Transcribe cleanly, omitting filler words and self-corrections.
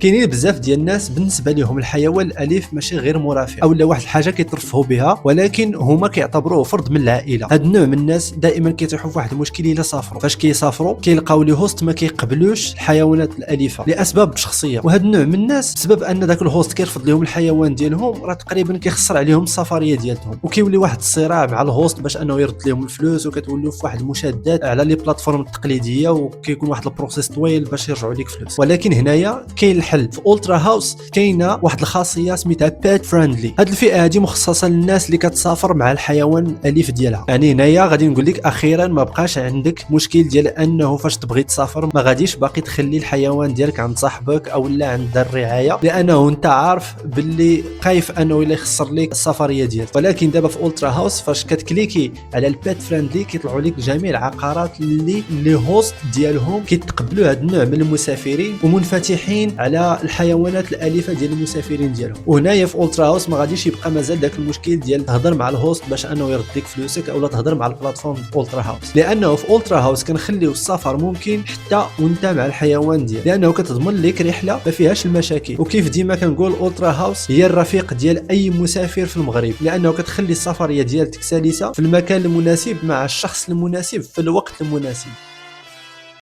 كاينين بزاف ديال الناس بالنسبه لهم الحيوان الاليف ماشي غير مرافق او لا واحد الحاجه كيترفهوا بها، ولكن هما كيعتبروه فرد من العائله. هاد النوع من الناس دائما كيطيحوا في واحد المشكل الا سافروا. فاش كيسافروا كيلقاو لي هوست ما كيقبلوش الحيوانات الاليفه لاسباب شخصيه، وهاد النوع من الناس بسبب ان داك الهوست كيرفض لهم الحيوان ديالهم راه تقريبا كيخسر عليهم السفريه ديالهم، وكيولي واحد الصراع مع الهوست باش انه يرد لهم الفلوس، وكتولوا في واحد المشادات على لي بلاتفورم التقليديه، وكيكون واحد البروسيس طويل باش يرجعوا لك فلوس. ولكن هنايا كاين الحل. في اولترا هاوس كاينه واحد الخاصيه سميتها بيت فريندلي. هاد الفئه هادي مخصصه للناس اللي كتسافر مع الحيوان الاليف ديالها. يعني هنايا غادي نقول لك اخيرا ما بقاش عندك مشكل ديال انه فاش تبغي تسافر ما غاديش باقي تخلي الحيوان ديالك عند صاحبك او لا عند دار الرعايه، لانه انت عارف باللي خايف انه الا يخسر لك السفريه ديالك. ولكن دابا في اولترا هاوس فاش كتكليكي على البيت فريندلي كيطلعوا لك جميع العقارات اللي هوست ديالهم كيتقبلوا هذا النوع من المسافرين ومنفتحين على الحيوانات الاليفه ديال المسافرين ديالهم. وهنايا في اولترا هاوس ما غاديش يبقى مازال داك المشكل ديال تهضر مع الهوست باش انه يرد لك فلوسك او لا تهضر مع البلاتفورم اولترا هاوس، لانه في اولترا هاوس كنخليو السفر ممكن حتى وانت مع الحيوان ديالك، لانه كتضمن لك رحله ما فيهاش المشاكل. وكيف ديما كنقول اولترا هاوس هي الرفيق ديال اي مسافر في المغرب، لانه كتخلي السفريه ديالك سلسه في المكان المناسب مع الشخص المناسب في الوقت المناسب.